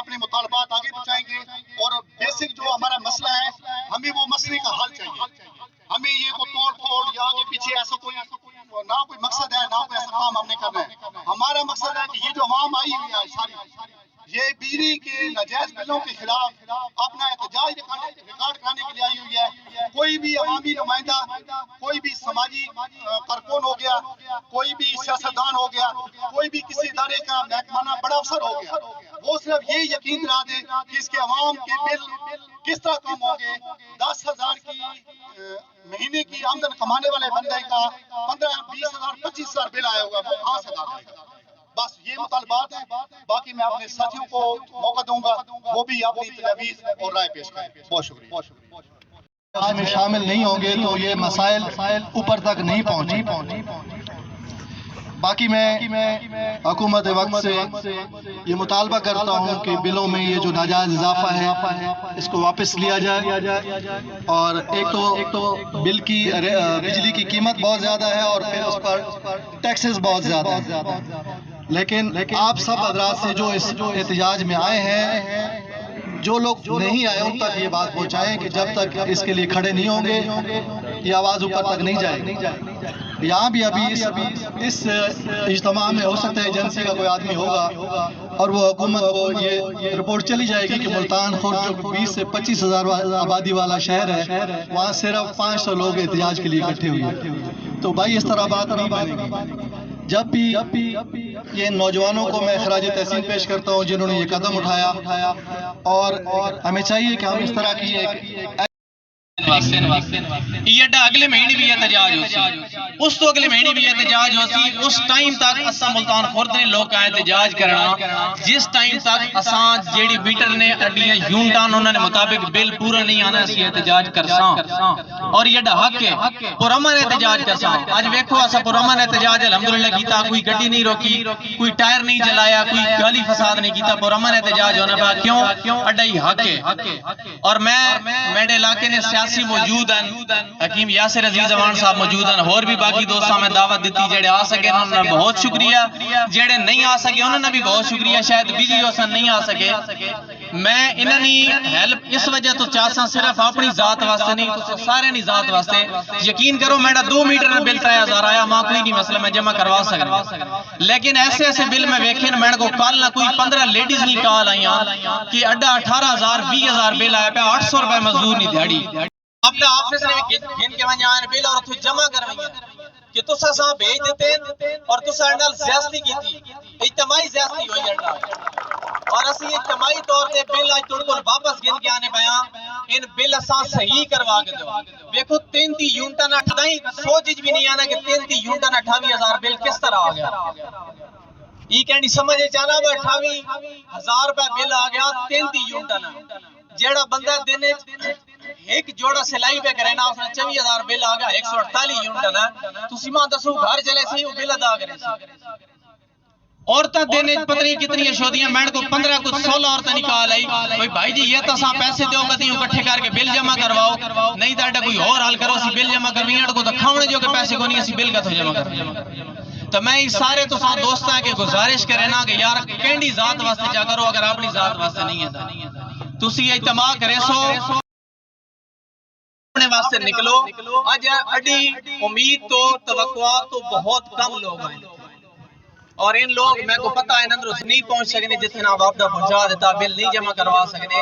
اپنے مطالبات آگے بچائیں گے اور بیسک جو ہمارا مسئلہ ہے ہمیں وہ مسئلے کا حل چاہیے. ہمیں یہ کو توڑ پھوڑ یا آگے پیچھے ایسا کوئی نہ کوئی مقصد ہے نہ کوئی ایسا کام ہم نے کرنا ہے. ہمارا مقصد ہے کہ یہ جو عوام آئی ہوئی ہے ساری یہ بجلی کے ناجائز بلوں کے خلاف اپنا احتجاج ریکارڈ کرانے کے لیے آئی ہوئی ہے. کوئی بھی عوامی نمائندہ کوئی بھی سماجی کارکن ہو گیا کوئی بھی سیاستدان ہو گیا کوئی بھی کسی ادارے کا محکمانہ بڑا افسر ہو گیا وہ صرف یہ یقین دلا دے کہ اس کے عوام کے بل کس طرح کم ہوں گے. 10,000 کی مہینے کی آمدن کمانے والے بندے کا 15,000 20,000 25,000 بل آیا ہوگا وہ کہاں سے ادا کرے گا. بس یہ مطالبات ہیں. باقی میں اپنے ساتھیوں کو موقع دوں گا وہ بھی اپنی تجاویز اور رائے پیش کریں. بہت شکریہ. اس میں شامل نہیں ہوں گے تو یہ مسائل اوپر تک نہیں پہنچے. باقی میں حکومت وقت سے یہ مطالبہ کرتا ہوں کہ بلوں میں یہ جو ناجائز اضافہ ہے اس کو واپس لیا جائے. اور ایک تو بل کی بجلی کی قیمت بہت زیادہ ہے اور پھر اس پر ٹیکسز بہت زیادہ ہیں. لیکن آپ سب حضرات سے جو اس احتجاج میں آئے ہیں جو لوگ نہیں آئے ان تک یہ بات پہنچائیں کہ جب تک اس کے لیے کھڑے نہیں ہوں گے یہ آواز اوپر تک نہیں جائے گی. یہاں بھی ابھی اس اجتماع میں ہو سکتا ہے ایجنسی کا کوئی آدمی ہوگا اور وہ حکومت کو یہ رپورٹ چلی جائے گی کہ ملتان خورد جو 20 سے 25,000 آبادی والا شہر ہے وہاں صرف 500 لوگ احتجاج کے لیے اکٹھے ہوئے. تو بھائی اس طرح بات نہیں بنے گی. جب بھی یہ نوجوانوں کو میں خراج تحسین پیش کرتا ہوں جنہوں نے یہ قدم اٹھایا اور ہمیں چاہیے کہ ہم اس طرح کی ایک یہ اگلے مہینے بھی احتجاج ہو سی اس تو اگلے مہینے بھی احتجاج ہو سی. اس ٹائم تک اساں ملتان خورد نے لوگ کا احتجاج کرنا جس ٹائم تک اساں جیڑی بیٹر نے اڈیاں یونٹان انہوں نے مطابق بل پورا نہیں آنا اسی احتجاج کرساں. اور یہ حق ہے پرامن احتجاج کرساں. آج ویکھو اساں پرامن احتجاج الحمدللہ کیتا. کوئی گڈی نہیں روکی کوئی ٹائر نہیں جلایا کوئی گالی فساد نہیں کیتا. پرامن احتجاج ہونا پا کیوں اڈا ہی حق ہے. اور میں میرے علاقے نے سیاسی موجود ہیں حکیم یاسر عزیز امان صاحب موجود ہیں اور بھی باقی دوستاں میں دعوت دیتی جڑے آ سکے انہوں نے بہت شکریہ. جڑے نہیں آ سکے انہوں نے بھی بہت شکریہ. شاید بجلی ہوسن نہیں آ سکے. میں انہوں نے ہیلپ اس وجہ تو چاہتا صرف اپنی ذات واسطے نہیں تو سارے نہیں ذات واسطے. یقین کرو میرا 2 میٹر میں بل 3,000 آیا ماں کوئی نہیں مسئلہ میں جمع کروا سکتا. لیکن ایسے بل میں ویکھے نا میرے کو کل نہ کوئی 15 لیڈیز نہیں کال آئیاں کہ اڈا 18,000 20,000 بل آیا پہ 800 روپے مزدور نہیں دیہڑی. اپنا آفس نے گھن کے وہاں آئے بل اور تو جمع کروائیں کہ تسا ساں بھیج دیتے اور تسا انڈال زیادتی کی تھی. اجتماعی زیادتی ہوئی انڈال اور اسی اجتماعی طور تے بل آج توڑ کر واپس گھن کے آنے بیاں ان بل اساں صحیح کروا کے دو. دیکھو 33 یونٹاں اٹھائیں سوچ بھی نہیں آنا کہ 33 یونٹاں 28,000 بل کس طرح آ گیا. یہ کہنی سمجھے جانا با 28,000 روپے بل آ گیا 33 یونٹاں جیڑا بندہ دینے ایک جوڑا سلائی پہ کرے نا اس نے 24,000 بل آ گیا 148 یونٹ نا. تو سیما دسو گھر چلے سی وہ بل ادا کرے سی. عورتیں دینے پتری کتنی شودیاں میں کو 15 کچھ 16 عورتیں نکال آئی. بھائی جی یہ تساں پیسے دیو گتی اکٹھے کر کے بل جمع کرواؤ نہیں تو کوئی اور حل کرو سی بل جمع کرویں کو تو کھاونے جو کہ پیسے کو نہیں اسی بل کا تو جمع کرو. تو میں اس سارے تو ساں دوست ہیں کہ گزارش کرے نا کہ یار کینڈی ذات واسطے جا کرو اگر اپنی ذات واسطے نہیں ہے تو اسی اجتماع کرے سو اپنے واسطے نکلو. آج اڈی امید تو توقعات تو بہت کم لوگ ہیں اور ان لوگ میں کو پتہ ہے اندر نہیں پہنچ سکنے جتنا آپ اپنا پہنچا دیتا بل نہیں جمع کروا سکنے.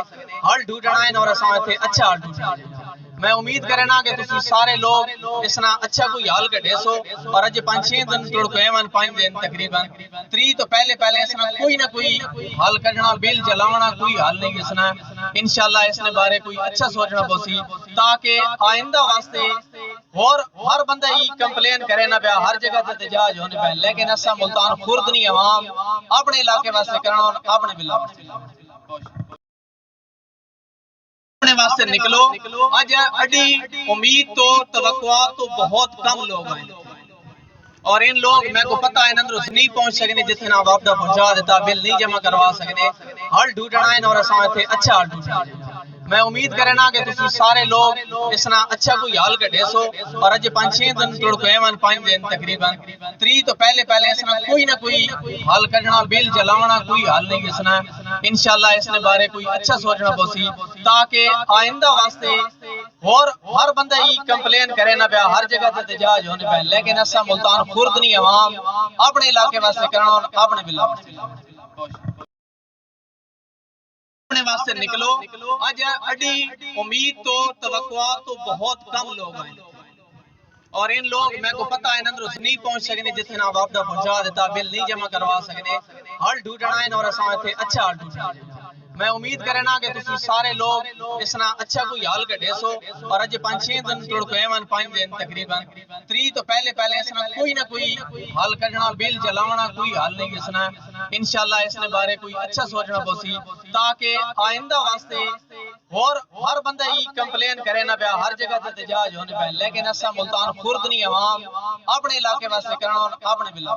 حل ڈھونڈنا ہے اور اساں تھے اچھا حل ڈھونڈنا. میں امید کرنا کہ تسی سارے لوگ اس نا اچھا کوئی حل کڈے سو. اور اج 5-6 دن توڑ کو ایون 5 دن تقریباً 3 تو پہلے اس نا کوئی نہ کوئی حل کڈنا بل جلاونا کوئی حل نہیں. اس نا انشاءاللہ اس نے بارے کوئی اچھا سوچنا پوسی تاکہ آئندہ واسطے اور ہر بندہ ہی کمپلین کرے نہ پیا ہر جگہ تے احتجاج ہونے پہ. لیکن اسا ملتان خورد نہیں عوام اپنے علاقے واسطے کرنا اور اپنے بلا اپنے واسطے نکلو. آج اڈی امید تو توقعات تو بہت کم لوگ ہیں اور ان لوگ میں کو پتہ ہے اندر نہیں پہنچ سکنے جتنا آپ اپنا پہنچا دیتا بل نہیں جمع کروا سکنے. حل ڈھونڈنا ہے اور اساں تھے اچھا حل ڈھونڈنا. میں امید کرنا کہ تسی سارے لوگ اس نا اچھا کوئی حال کٹے سو اور اج 5-6 دن توڑ کو ایون 5 دن تقریباً 3 تو پہلے اس نا کوئی نہ کوئی حل کڈنا بل چلاونا کوئی حل نہیں اس نا انشاءاللہ اس نے بارے کوئی اچھا سوچنا پوسی تاکہ آئندہ واسطے اور ہر بندہ ہی کمپلین کرے نہ پیا ہر جگہ تے احتجاج ہونے پہ لیکن اسا ملتان خورد نہیں عوام اپنے علاقے واسطے کرنا اور اپنے بلا اپنے واسطے نکلو آج اڈی امید تو توقعات تو بہت کم لوگ ہیں اور ان لوگ میں کو پتہ ہے اندر نہیں پہنچ سکنے جتنا وعدہ پہنچا دیتا بل نہیں جمع کروا سکنے حل ڈھونڈنا ہے اور اساں تے اچھا حل ڈھونڈنا میں امید کرنا کہ تسی سارے لوگ اس نا اچھا کوئی حل کڈے سو اور اج 5-6 دن توڑ کو ایون 5 دن تقریباً 3 تو پہلے اس نا کوئی نہ کوئی حل کڈنا بل چلاونا کوئی حل نہیں اس نا انشاءاللہ اس نے بارے کوئی اچھا سوچنا پوسی تاکہ آئندہ واسطے اور ہر بندہ ہی کمپلین کرے نہ پیا ہر جگہ تے احتجاج ہونے پہ لیکن اسا ملتان خورد نہیں عوام اپنے علاقے واسطے کرنا اور اپنے بلا